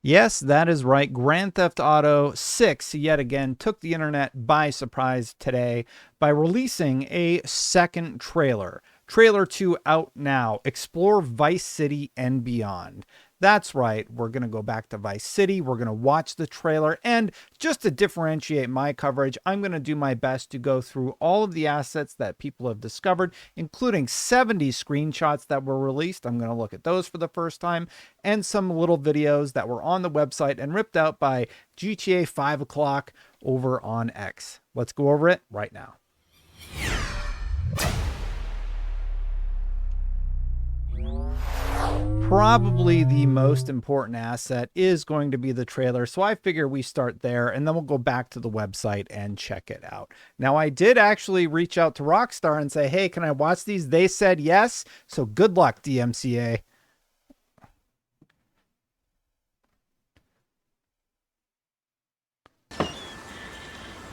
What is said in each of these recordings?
Yes, that is right. Grand Theft Auto 6 yet again took the internet by surprise today by releasing a second trailer. Trailer 2 out now. Explore Vice City and beyond. That's right. We're going to go back to Vice City. We're going to watch the trailer. And just to differentiate my coverage, I'm going to do my best to go through all of the assets that people have discovered, including 70 screenshots that were released. I'm going to look at those for the first time, and some little videos that were on the website and ripped out by GTA 5 o'clock over on X. Let's go over it right now. Probably the most important asset is going to be the trailer, so I figure we start there and then we'll go back to the website and check it out. Now, I did actually reach out to Rockstar and say, hey, can I watch these? They said yes, so good luck, DMCA.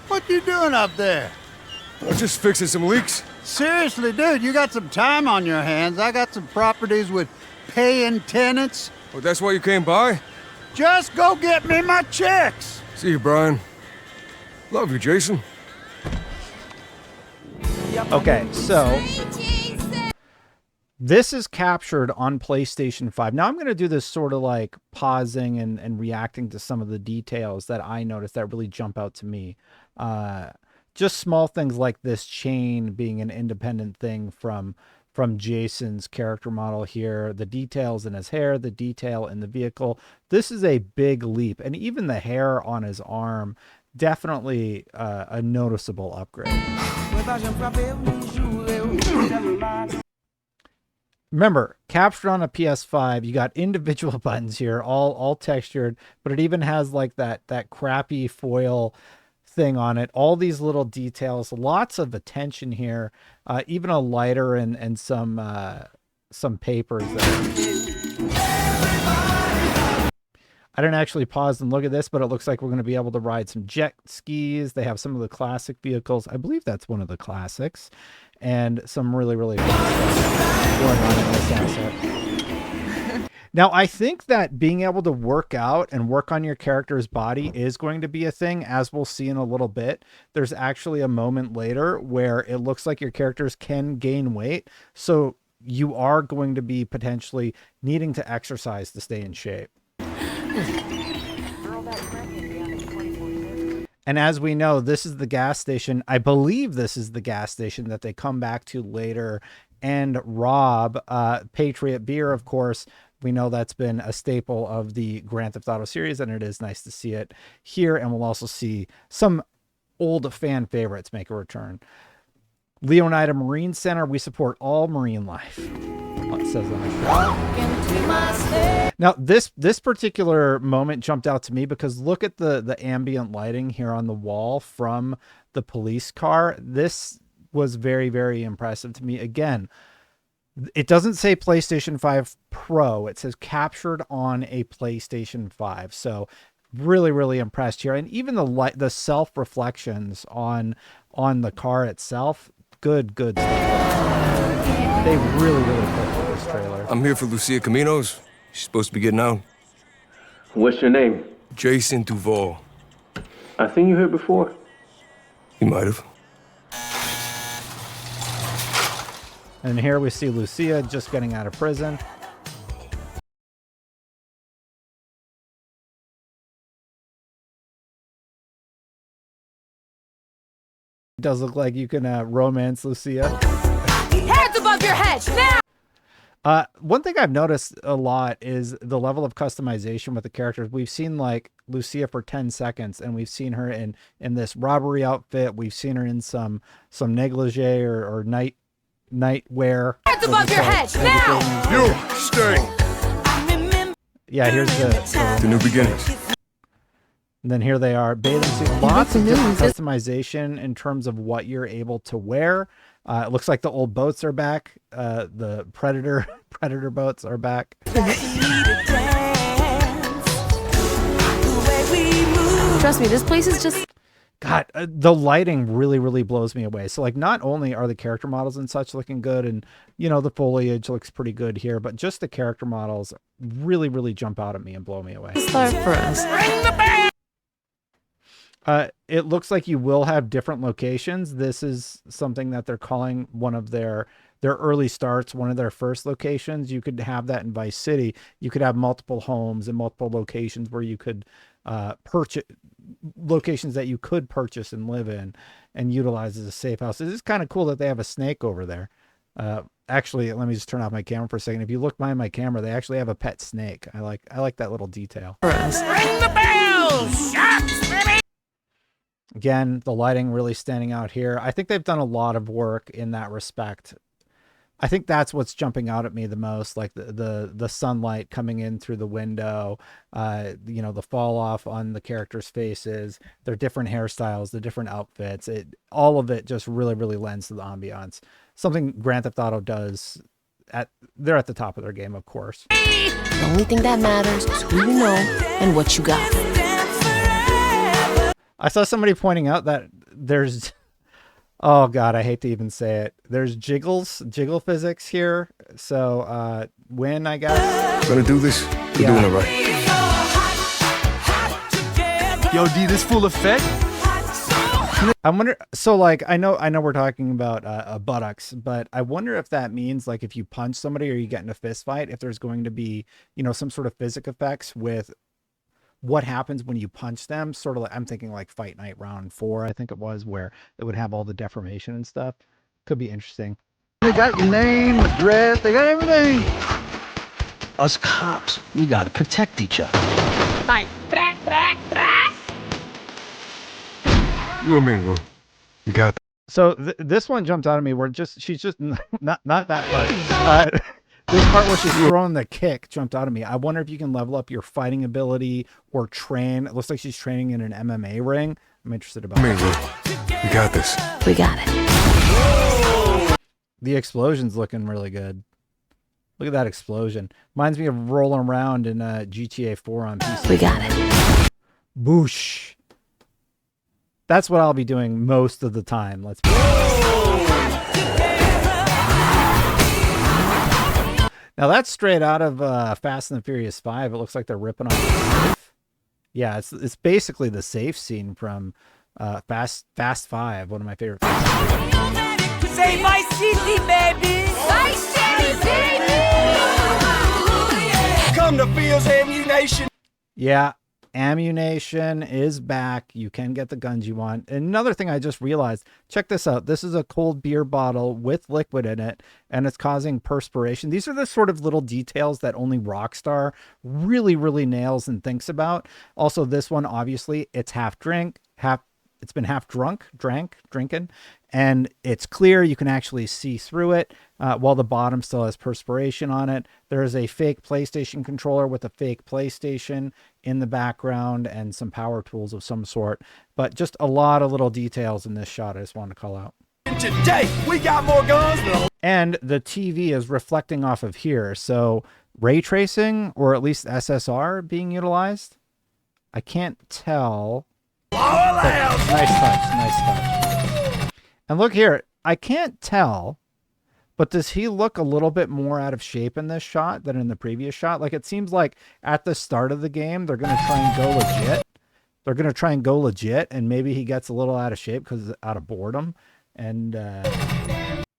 What you doing up there? I'm just fixing some leaks. Seriously, dude, you got some time on your hands. I got some properties with paying tenants. Oh, that's why you came by? Just go get me my checks. See you, Brian. Love you, Jason. Okay, so this is captured on PlayStation 5. Now I'm going to do this sort of like pausing and reacting to some of the details that I noticed that really jump out to me. Just small things like this chain being an independent thing from Jason's character model here, the details in his hair, the detail in the vehicle. This is a big leap, and even the hair on his arm, definitely a noticeable upgrade. Remember, captured on a PS5, you got individual buttons here, all textured, but it even has like that crappy foil thing on it. All these little details, lots of attention here, even a lighter and some papers there. I didn't actually pause and look at this, but it looks like we're going to be able to ride some jet skis. They have some of the classic vehicles. I believe that's one of the classics, and some really fun stuff going on in this asset. Now, I think that being able to work out and work on your character's body is going to be a thing, as we'll see in a little bit. There's actually a moment later where it looks like your characters can gain weight. So you are going to be potentially needing to exercise to stay in shape. And as we know, this is the gas station. I believe this is the gas station that they come back to later and rob. Patriot Beer, of course. We know that's been a staple of the Grand Theft Auto series, and it is nice to see it here. And we'll also see some old fan favorites make a return. Leonida Marine Center. We support all marine life. It says on the now, this particular moment jumped out to me because look at the ambient lighting here on the wall from the police car. This was very impressive to me. Again, it doesn't say PlayStation 5 Pro. It says captured on a PlayStation 5. So really impressed here. And even the self reflections on the car itself, good stuff. They really clicked with this trailer. I'm here for Lucia Caminos. She's supposed to be getting out. What's your name? Jason Duval. I seen you here before. You might have. And here we see Lucia just getting out of prison. It does look like you can romance Lucia. Hands above your head, now! One thing I've noticed a lot is the level of customization with the characters. We've seen like Lucia for 10 seconds, and we've seen her in this robbery outfit. We've seen her in some negligee or nightwear. Hands above your head, now! You stay. Yeah, here's The new beginnings. and then here they are, bathing suit. Lots of different customization in terms of what you're able to wear. It looks like the old boats are back. The Predator boats are back. Trust me, this place is just... God, the lighting really blows me away. So like, not only are the character models and such looking good, and the foliage looks pretty good here, but just the character models really jump out at me and blow me away. Start for us. It looks like you will have different locations. This is something that they're calling one of their early starts, one of their first locations. You could have that in Vice City. You could have multiple homes and multiple locations where you could purchase locations that you could purchase and live in and utilize as a safe house. It is kind of cool that they have a snake over there. Actually, let me just turn off my camera for a second. If you look behind my camera, they actually have a pet snake. I like that little detail. For us. Ring the bell! Shots, baby! Again, the lighting really standing out here. I think they've done a lot of work in that respect. I think that's what's jumping out at me the most, like the sunlight coming in through the window, the fall off on the characters' faces, their different hairstyles, the different outfits. All of it just really lends to the ambiance. Something Grand Theft Auto does. They're at the top of their game, of course. The only thing that matters is who you know and what you got. I saw somebody pointing out that there's, oh God, I hate to even say it. There's jiggle physics here. So win, I guess. Gonna do this? We're doing it right. Yo, D, this full effect? I wonder, so like, I know we're talking about buttocks, but I wonder if that means like if you punch somebody or you get in a fist fight, if there's going to be, some sort of physic effects with what happens when you punch them. Sort of like, I'm thinking like Fight Night Round 4, I think it was, where it would have all the deformation and stuff. Could be interesting. They got your name, address, they got everything. Us cops, we gotta protect each other. Like, You and Mingo. You got that. So this one jumped out at me where she's just not that part. This part where she's throwing the kick jumped out at me. I wonder if you can level up your fighting ability or train. It looks like she's training in an MMA ring. I'm interested about Mingo. that. You got this. We got it. The explosion's looking really good. Look at that explosion. Reminds me of rolling around in GTA 4 on PC. We got it. Boosh. That's what I'll be doing most of the time. Let's be Now that's straight out of Fast and the Furious 5. It looks like they're ripping off the safe. Yeah, it's basically the safe scene from Fast 5, one of my favorite films. say Vice City, baby! Vice City, baby! Come to Fields Ammunition. Yeah, ammunition is back. You can get the guns you want. And another thing I just realized, check this out. This is a cold beer bottle with liquid in it, and it's causing perspiration. These are the sort of little details that only Rockstar really nails and thinks about. Also, this one, obviously, it's it's been half drinking, and it's clear. You can actually see through it, while the bottom still has perspiration on it. There is a fake PlayStation controller with a fake PlayStation in the background and some power tools of some sort, but just a lot of little details in this shot I just wanted to call out. Today, we got more guns than And the TV is reflecting off of here, so ray tracing, or at least SSR being utilized. I can't tell. Nice touch. And look here, I can't tell, but does he look a little bit more out of shape in this shot than in the previous shot? Like, it seems like at the start of the game, they're going to try and go legit. And maybe he gets a little out of shape because out of boredom and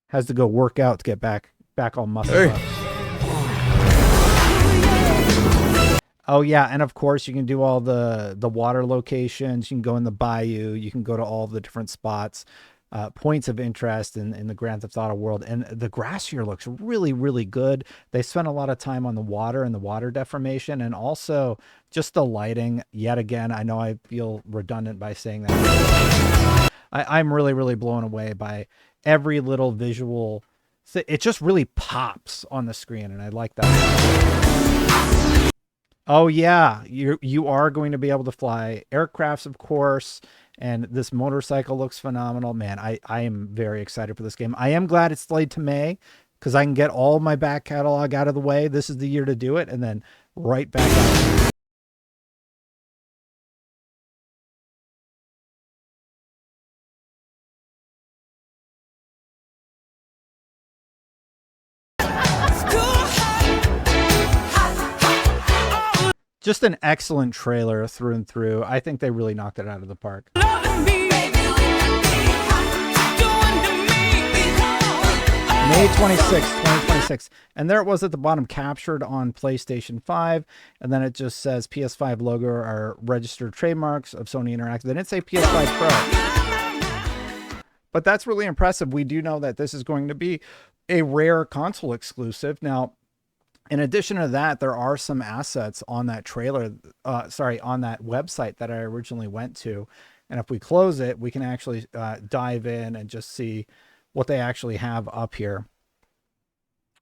has to go work out to get back all muscled up. Oh yeah, and of course you can do all the water locations. You can go in the bayou. You can go to all the different spots, points of interest in the Grand Theft Auto world. And the grass here looks really good. They spent a lot of time on the water and the water deformation, and also just the lighting. Yet again, I know I feel redundant by saying that. I'm really blown away by every little visual. It just really pops on the screen, and I like that. Oh yeah, you are going to be able to fly aircrafts, of course, and this motorcycle looks phenomenal. Man, I am very excited for this game. I am glad it's delayed to May, because I can get all my back catalog out of the way. This is the year to do it, and then right back out. Just an excellent trailer through and through. I think they really knocked it out of the park. May 26th, 2026. And there it was at the bottom, captured on PlayStation 5. And then it just says PS5 logo are registered trademarks of Sony Interactive. They didn't say PS5 Pro. But that's really impressive. We do know that this is going to be a rare console exclusive. Now, in addition to that, there are some assets on that trailer, on that website that I originally went to. And if we close it, we can actually dive in and just see what they actually have up here.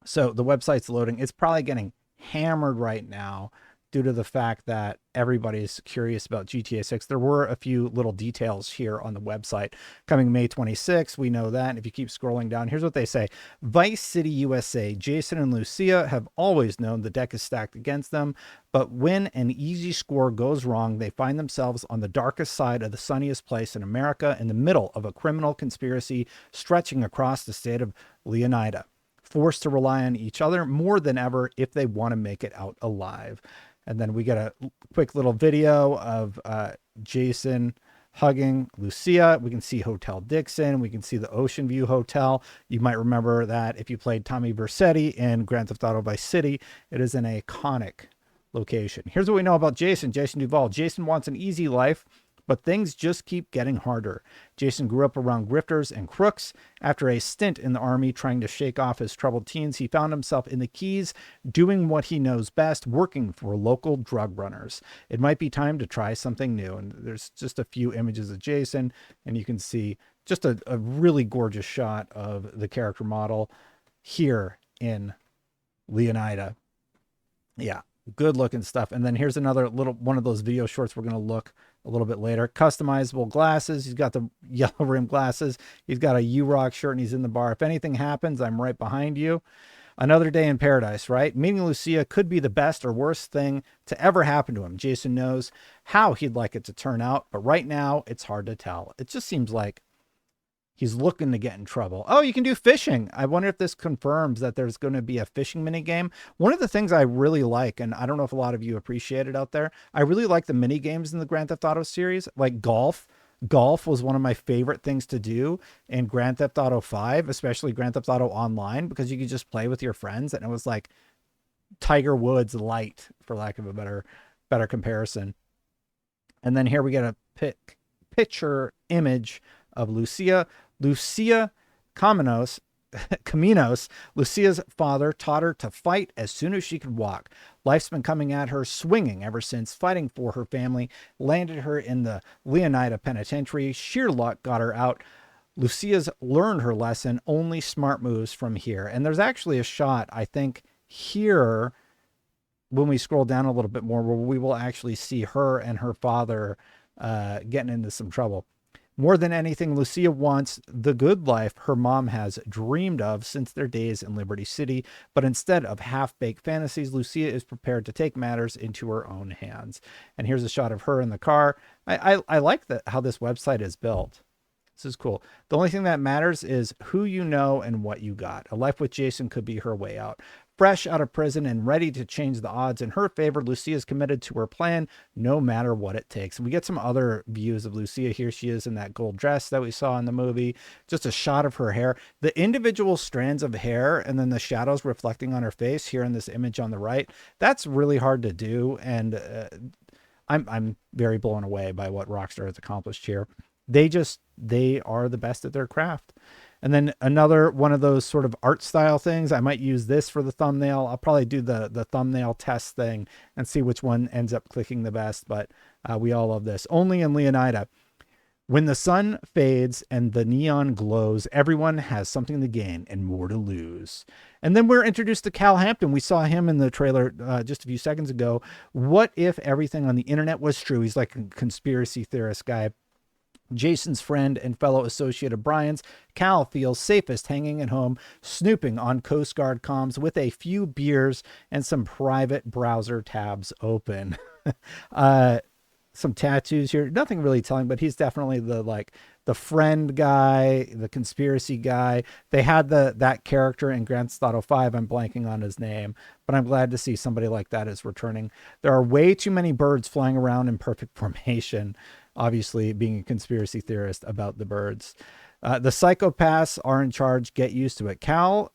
So the website's loading. It's probably getting hammered right now due to the fact that everybody's curious about GTA 6. There were a few little details here on the website. Coming May 26th, we know that. And if you keep scrolling down, here's what they say. Vice City, USA. Jason and Lucia have always known the deck is stacked against them, but when an easy score goes wrong, they find themselves on the darkest side of the sunniest place in America, in the middle of a criminal conspiracy stretching across the state of Leonida, forced to rely on each other more than ever if they want to make it out alive. And then we get a quick little video of Jason hugging Lucia. We can see Hotel Dixon. We can see the Ocean View Hotel. You might remember that if you played Tommy Vercetti in Grand Theft Auto Vice City. It is an iconic location. Here's what we know about Jason Duval. Jason wants an easy life, but things just keep getting harder. Jason grew up around grifters and crooks. After a stint in the army trying to shake off his troubled teens, he found himself in the Keys doing what he knows best, working for local drug runners. It might be time to try something new. And there's just a few images of Jason, and you can see just a really gorgeous shot of the character model here in Leonida. Yeah, good looking stuff. And then here's another little one of those video shorts we're going to look a little bit later. Customizable glasses. He's got the yellow rim glasses. He's got a U-Rock shirt and he's in the bar. If anything happens, I'm right behind you. Another day in paradise, right? Meeting Lucia could be the best or worst thing to ever happen to him. Jason knows how he'd like it to turn out, but right now it's hard to tell. It just seems like he's looking to get in trouble. Oh, you can do fishing. I wonder if this confirms that there's going to be a fishing mini game. One of the things I really like, and I don't know if a lot of you appreciate it out there, I really like the mini games in the Grand Theft Auto series, like golf. Golf was one of my favorite things to do in Grand Theft Auto 5, especially Grand Theft Auto Online, because you could just play with your friends, and it was like Tiger Woods light, for lack of a better comparison. And then here we get a picture image of Lucia Caminos, Lucia's father taught her to fight as soon as she could walk. Life's been coming at her swinging ever since. Fighting for her family landed her in the Leonida penitentiary. Sheer luck got her out. Lucia's learned her lesson. Only smart moves from here. And there's actually a shot, I think, here when we scroll down a little bit more, where we will actually see her and her father getting into some trouble. More than anything, Lucia wants the good life her mom has dreamed of since their days in Liberty City. But instead of half-baked fantasies, Lucia is prepared to take matters into her own hands. And here's a shot of her in the car. I like how this website is built. This is cool. The only thing that matters is who you know and what you got. A life with Jason could be her way out. Fresh out of prison and ready to change the odds in her favor, Lucia is committed to her plan, no matter what it takes. We get some other views of Lucia. Here she is in that gold dress that we saw in the movie. Just a shot of her hair. The individual strands of hair and then the shadows reflecting on her face here in this image on the right. That's really hard to do. And I'm very blown away by what Rockstar has accomplished here. They are the best at their craft. And then another one of those sort of art style things. I might use this for the thumbnail. I'll probably do the thumbnail test thing and see which one ends up clicking the best. But we all love this. Only in Leonida. When the sun fades and the neon glows, everyone has something to gain and more to lose. And then we're introduced to Cal Hampton. We saw him in the trailer just a few seconds ago. What if everything on the internet was true? He's like a conspiracy theorist guy. Jason's friend and fellow associate of Brian's, Cal feels safest hanging at home, snooping on Coast Guard comms with a few beers and some private browser tabs open. some tattoos here. Nothing really telling, but he's definitely the friend guy, the conspiracy guy. They had that character in Grand Theft Auto 5. I'm blanking on his name, but I'm glad to see somebody like that is returning. There are way too many birds flying around in perfect formation. Obviously, being a conspiracy theorist about the birds. The psychopaths are in charge. Get used to it. Cal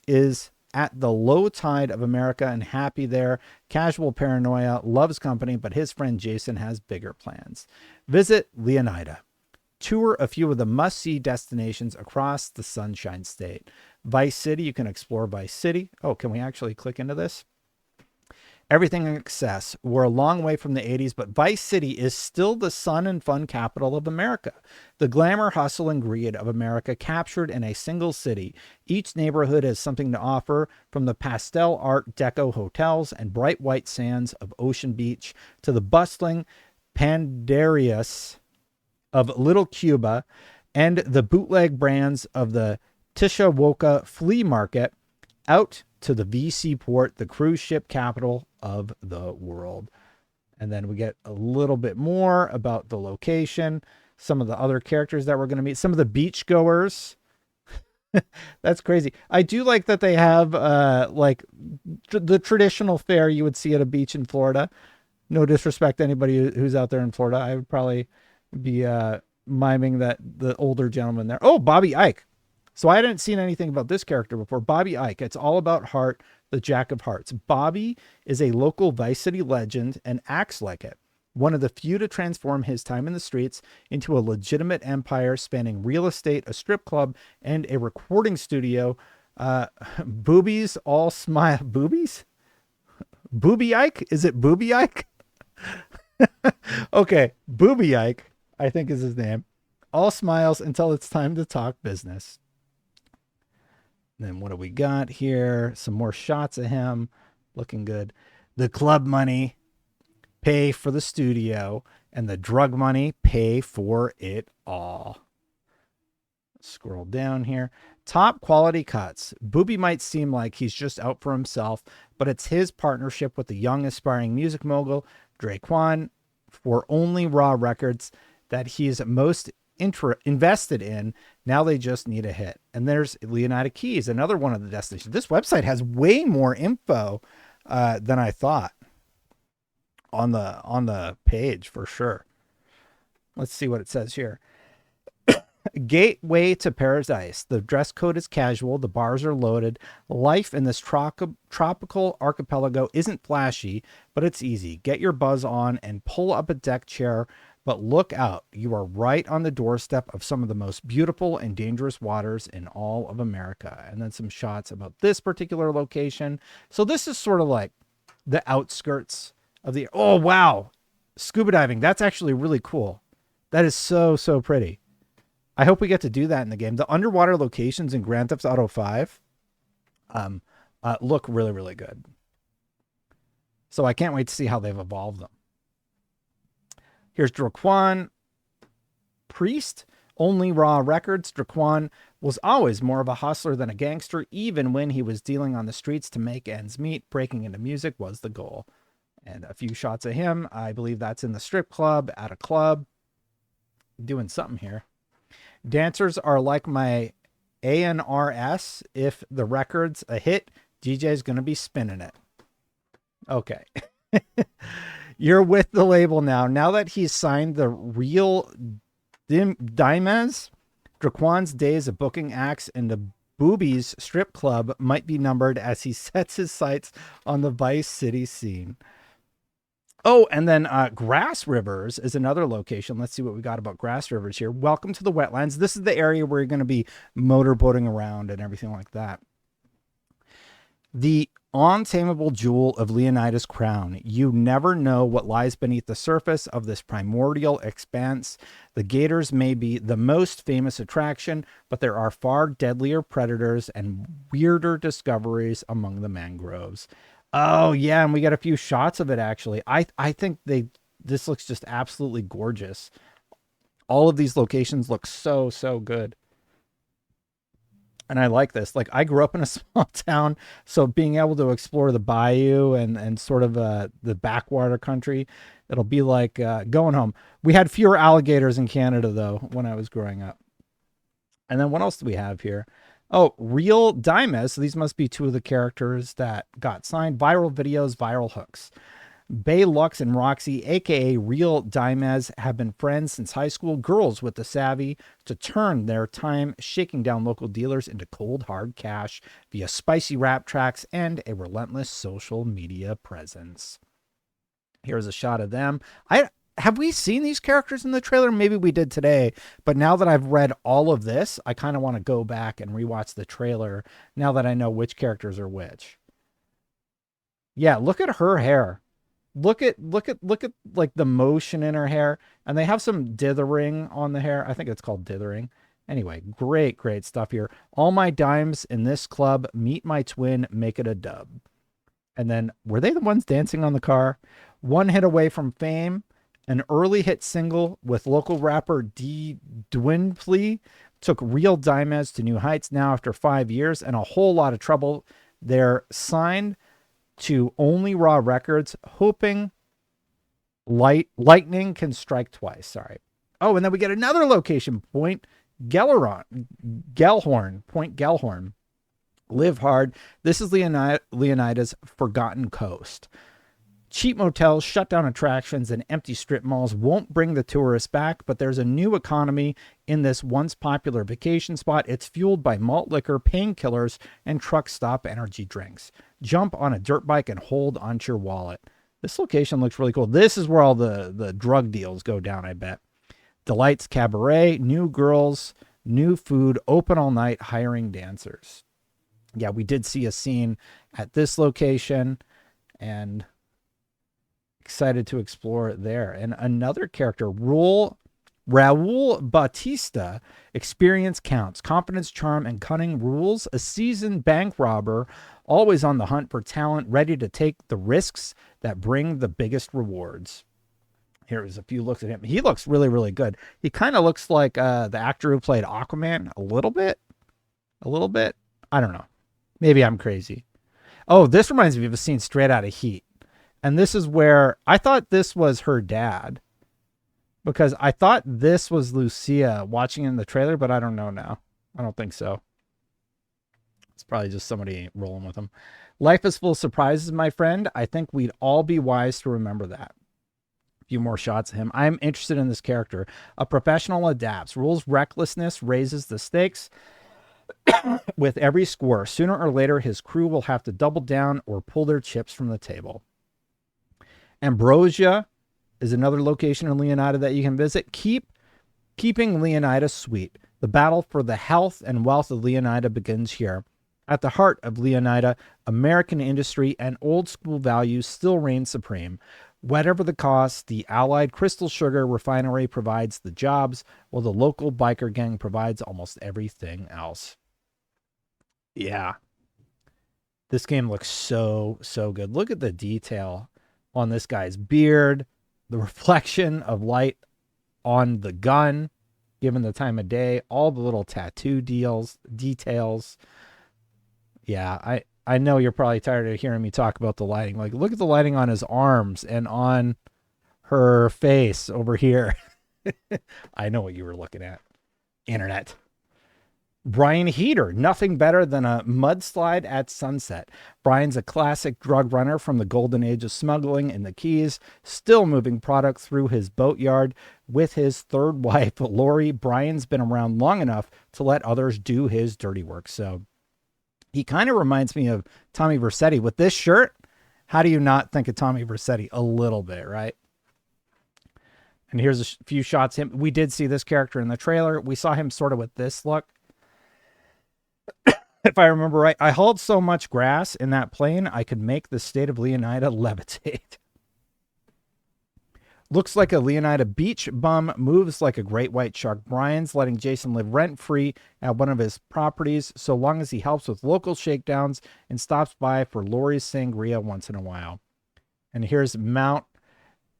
is at the low tide of America and happy there. Casual paranoia, loves company, but his friend Jason has bigger plans. Visit Leonida. Tour a few of the must-see destinations across the Sunshine State. Vice City, you can explore Vice City. Oh, can we actually click into this? Everything in excess. We're a long way from the 80s, but Vice City is still the sun and fun capital of America. The glamour, hustle, and greed of America captured in a single city. Each neighborhood has something to offer, from the pastel art deco hotels and bright white sands of Ocean Beach to the bustling Pandarius of Little Cuba and the bootleg brands of the Tishawoka Flea Market, out to the VC Port, the cruise ship capital of the world. And then we get a little bit more about the location, some of the other characters that we're going to meet, some of the beach goers. That's crazy. I do like that they have the traditional fare you would see at a beach in Florida. No disrespect to anybody who's out there in Florida. I would probably be miming that the older gentleman there. Oh, Bobby Ike. So I hadn't seen anything about this character before. Bobby Ike. It's all about Hart, the Jack of Hearts. Bobby is a local Vice City legend and acts like it. One of the few to transform his time in the streets into a legitimate empire spanning real estate, a strip club, and a recording studio. Boobies all smile. Boobies? Booby Ike? Is it Booby Ike? Okay. Booby Ike, I think is his name. All smiles until it's time to talk business. Then what do we got here? Some more shots of him looking good. The club money pay for the studio, and the drug money pay for it all. Scroll down here. Top quality cuts. Booby might seem like he's just out for himself, but it's his partnership with the young aspiring music mogul Draquan for Only Raw Records that he's most invested in. Now they just need a hit. And there's Leonida Keys, another one of the destinations. This website has way more info than I thought on the page, for sure. Let's see what it says here. Gateway to paradise. The dress code is casual. The bars are loaded. Life in this tropical archipelago isn't flashy, but it's easy. Get your buzz on and pull up a deck chair. But look out, you are right on the doorstep of some of the most beautiful and dangerous waters in all of America. And then some shots about this particular location. So this is sort of like the outskirts of the... Oh, wow. Scuba diving. That's actually really cool. That is so, so pretty. I hope we get to do that in the game. The underwater locations in Grand Theft Auto 5 look really, really good. So I can't wait to see how they've evolved them. Here's Draquan Priest, Only Raw Records. Draquan was always more of a hustler than a gangster, even when he was dealing on the streets to make ends meet. Breaking into music was the goal. And a few shots of him. I believe that's in the strip club, at a club. Doing something here. Dancers are like my ANRS. If the record's a hit, DJ's going to be spinning it. Okay. You're with the label now. Now that he's signed the real Dimes, Draquan's days of booking acts in the Boobies strip club might be numbered as he sets his sights on the Vice City scene. Oh, and then Grass Rivers is another location. Let's see what we got about Grass Rivers here. Welcome to the wetlands. This is the area where you're going to be motorboating around and everything like that. The untamable jewel of Leonida's crown. You never know what lies beneath the surface of this primordial expanse. The gators may be the most famous attraction, but there are far deadlier predators and weirder discoveries among the mangroves. Oh, yeah, and we got a few shots of it, actually. I think this looks just absolutely gorgeous. All of these locations look so, so good. And I like this. Like, I grew up in a small town, so being able to explore the bayou and sort of the backwater country, it'll be like going home. We had fewer alligators in Canada, though, when I was growing up. And then what else do we have here? Oh, Real Dimes. So these must be two of the characters that got signed. Viral videos, viral hooks. Bay Lux and Roxy, aka Real Dimes, have been friends since high school. Girls with the savvy to turn their time shaking down local dealers into cold hard cash via spicy rap tracks and a relentless social media presence. Here's a shot of them. Have we seen these characters in the trailer? Maybe we did today, but now that I've read all of this, I kind of want to go back and rewatch the trailer now that I know which characters are which. Yeah, look at her hair. Look at like the motion in her hair, and they have some dithering on the hair. I think it's called dithering. Anyway, great stuff here. All my dimes in this club, meet my twin, make it a dub. And then, were they the ones dancing on the car? One hit away from fame, an early hit single with local rapper D Dwinpley took Real Dimes to new heights now after 5 years and a whole lot of trouble. They're signed to Only Raw Records, hoping lightning can strike twice. Sorry. Oh, and then we get another location, Point Gellhorn. Live hard. This is Leonida's Forgotten Coast. Cheap motels, shut down attractions, and empty strip malls won't bring the tourists back, but there's a new economy in this once popular vacation spot. It's fueled by malt liquor, painkillers, and truck stop energy drinks. Jump on a dirt bike and hold onto your wallet. This location looks really cool. This is where all the drug deals go down, I bet. Delight's Cabaret, new girls, new food, open all night, hiring dancers. Yeah, we did see a scene at this location, and excited to explore it there. And another character, Raul Bautista, experience counts, confidence, charm, and cunning rules. A seasoned bank robber, always on the hunt for talent, ready to take the risks that bring the biggest rewards. Here's a few looks at him. He looks really good. He kind of looks like the actor who played Aquaman a little bit. I don't know. Maybe I'm crazy. Oh, this reminds me of a scene straight out of Heat. And this is where I thought this was her dad, because I thought this was Lucia watching in the trailer, but I don't know now. I don't think so. It's probably just somebody rolling with him. Life is full of surprises, my friend. I think we'd all be wise to remember that. A few more shots of him. I'm interested in this character. A professional adapts. Rules recklessness, raises the stakes. With every score, sooner or later, his crew will have to double down or pull their chips from the table. Ambrosia is another location in Leonida that you can visit. Keeping Leonida sweet. The battle for the health and wealth of Leonida begins here. At the heart of Leonida, American industry and old school values still reign supreme. Whatever the cost, the Allied Crystal Sugar Refinery provides the jobs, while the local biker gang provides almost everything else. Yeah. This game looks so good. Look at the detail on this guy's beard, the reflection of light on the gun, given the time of day, all the little tattoo details. Yeah, I know you're probably tired of hearing me talk about the lighting. Like, look at the lighting on his arms and on her face over here. I know what you were looking at. Internet. Brian Heater, nothing better than a mudslide at sunset. Brian's a classic drug runner from the golden age of smuggling in the Keys, still moving product through his boatyard with his third wife, Lori. Brian's been around long enough to let others do his dirty work. So he kind of reminds me of Tommy Vercetti with this shirt. How do you not think of Tommy Vercetti? A little bit, right? And here's a few shots. We did see this character in the trailer. We saw him sort of with this look. If I remember right, I hauled so much grass in that plane, I could make the state of Leonida levitate. Looks like a Leonida beach bum, moves like a great white shark. Brian's letting Jason live rent-free at one of his properties, so long as he helps with local shakedowns and stops by for Lori's sangria once in a while. And here's Mount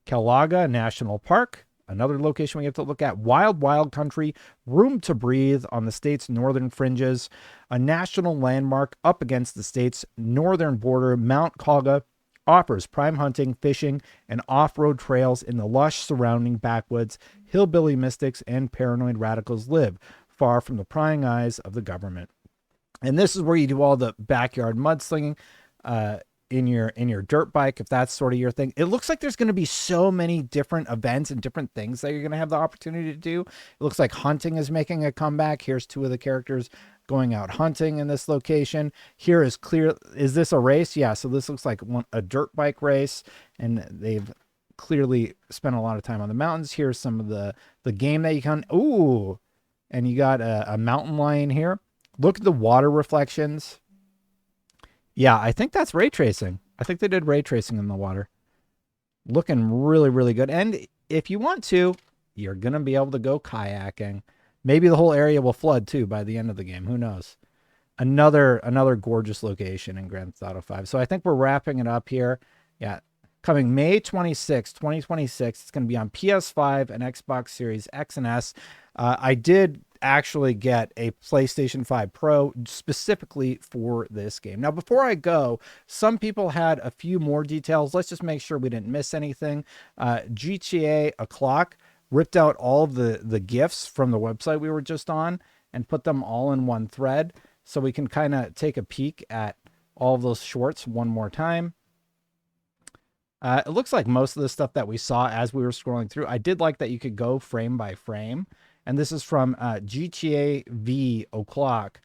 Calaga National Park. Another location we have to look at, Wild Wild Country, room to breathe on the state's northern fringes, a national landmark up against the state's northern border. Mount Kaga offers prime hunting, fishing, and off-road trails in the lush surrounding backwoods. Hillbilly mystics and paranoid radicals live far from the prying eyes of the government. And this is where you do all the backyard mudslinging in your dirt bike, if that's sort of your thing. It looks like there's going to be so many different events and different things that you're going to have the opportunity to do. It looks like hunting is making a comeback. Here's two of the characters going out hunting in this location. Here is clear. Is this a race? Yeah. So this looks like a dirt bike race, and they've clearly spent a lot of time on the mountains. Here's some of the game that you can. Ooh, and you got a mountain lion here. Look at the water reflections. Yeah, I think that's ray tracing. I think they did ray tracing in the water. Looking really, really good. And if you want to, you're going to be able to go kayaking. Maybe the whole area will flood too by the end of the game. Who knows? Another gorgeous location in Grand Theft Auto 5. So I think we're wrapping it up here. Yeah. Coming May 26, 2026. It's going to be on PS5 and Xbox Series X and S. I did actually get a PlayStation 5 Pro specifically for this game. Now, before I go, some people had a few more details. Let's just make sure we didn't miss anything. GTA O'Clock ripped out all of the GIFs from the website we were just on and put them all in one thread, so we can kind of take a peek at all of those shorts one more time. It looks like most of the stuff that we saw as we were scrolling through, I did like that you could go frame by frame. And this is from GTA V O'Clock.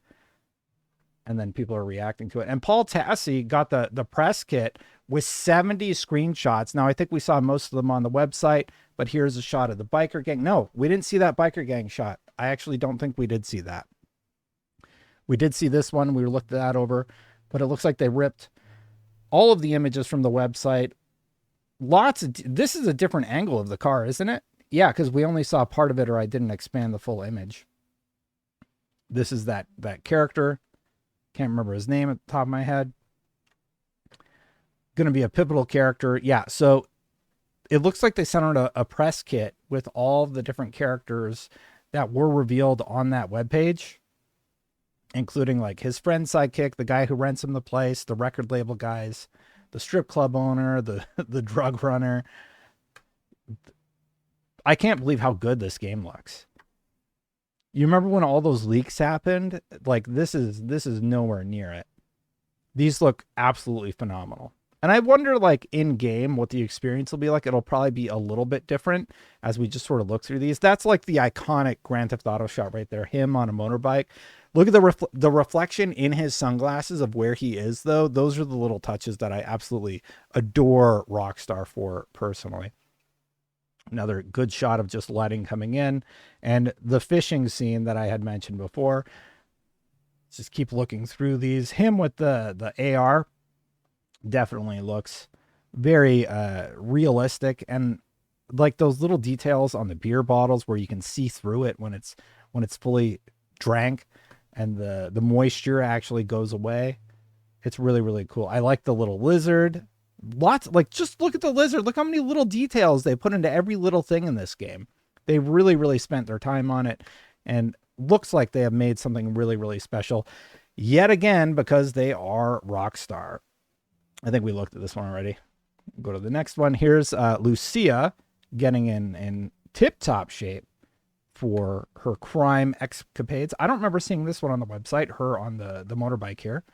And then people are reacting to it. And Paul Tassi got the press kit with 70 screenshots. Now, I think we saw most of them on the website, but here's a shot of the biker gang. No, we didn't see that biker gang shot. I actually don't think we did see that. We did see this one. We looked that over, but it looks like they ripped all of the images from the website. This is a different angle of the car, isn't it? Yeah, because we only saw part of it, or I didn't expand the full image. This is that character. Can't remember his name at the top of my head. Going to be a pivotal character. Yeah, so it looks like they sent out a press kit with all the different characters that were revealed on that webpage, including like his friend sidekick, the guy who rents him the place, the record label guys, the strip club owner, the drug runner. I can't believe how good this game looks. You remember when all those leaks happened? Like this is nowhere near it. These look absolutely phenomenal. And I wonder, like, in game, what the experience will be like. It'll probably be a little bit different as we just sort of look through these. That's like the iconic Grand Theft Auto shot right there. Him on a motorbike. Look at the reflection in his sunglasses of where he is, though. Those are the little touches that I absolutely adore Rockstar for personally. Another good shot of just lighting coming in. And the fishing scene that I had mentioned before. Let's just keep looking through these. Him with the AR definitely looks very realistic, and like those little details on the beer bottles where you can see through it when it's fully drank and the moisture actually goes away. It's really, really cool. I like the little lizard. Just look at the lizard. Look how many little details they put into every little thing in this game. They really, really spent their time on it, and looks like they have made something really, really special yet again, because they are Rockstar. I think we looked at this one already. Go to the next one. Here's Lucia getting in tip-top shape for her crime escapades. I don't remember seeing this one on the website, her on the motorbike here,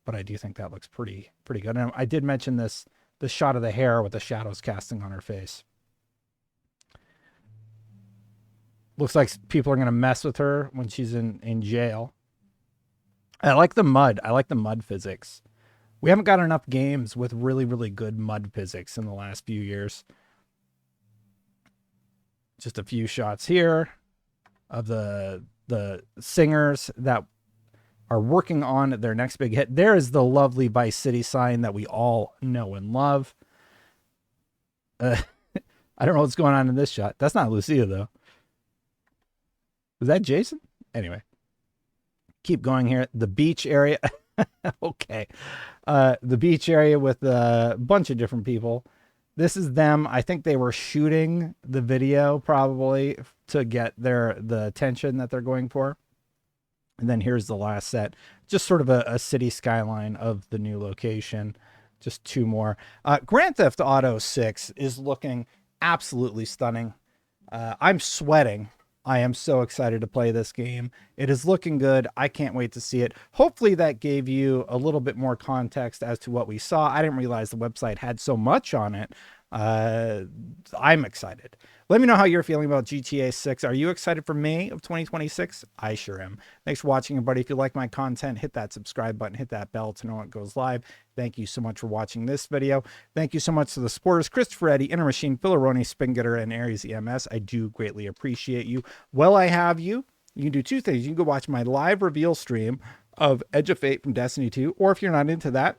but I do think that looks pretty good. And I did mention the shot of the hair with the shadows casting on her face. Looks like people are going to mess with her when she's in jail. I like the mud. I like the mud physics. We haven't got enough games with really, really good mud physics in the last few years. Just a few shots here of the singers that are working on their next big hit. There is the lovely Vice City sign that we all know and love. I don't know what's going on in this shot. That's not Lucia, though. Is that Jason? Anyway. Keep going here. The beach area. Okay. The beach area with a bunch of different people. This is them. I think they were shooting the video probably to get the attention that they're going for. And then here's the last set, just sort of a city skyline of the new location. Just two more. Grand Theft Auto 6 is looking absolutely stunning. I'm sweating. I am so excited to play this game. It is looking good. I can't wait to see it. Hopefully that gave you a little bit more context as to what we saw. I didn't realize the website had so much on it. I'm excited. Let me know how you're feeling about GTA 6. Are you excited for May of 2026? I sure am. Thanks for watching, everybody. If you like my content, hit that subscribe button, hit that bell to know when it goes live. Thank you so much for watching this video. Thank you so much to the supporters, Christopher Eddy, Inner Machine, Philoroni, Spingetter, and Aries EMS. I do greatly appreciate you. While I have you, you can do two things. You can go watch my live reveal stream of Edge of Fate from Destiny 2, or if you're not into that,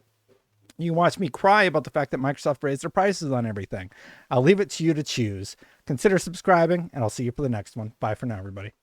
you can watch me cry about the fact that Microsoft raised their prices on everything. I'll leave it to you to choose. Consider subscribing, and I'll see you for the next one. Bye for now, everybody.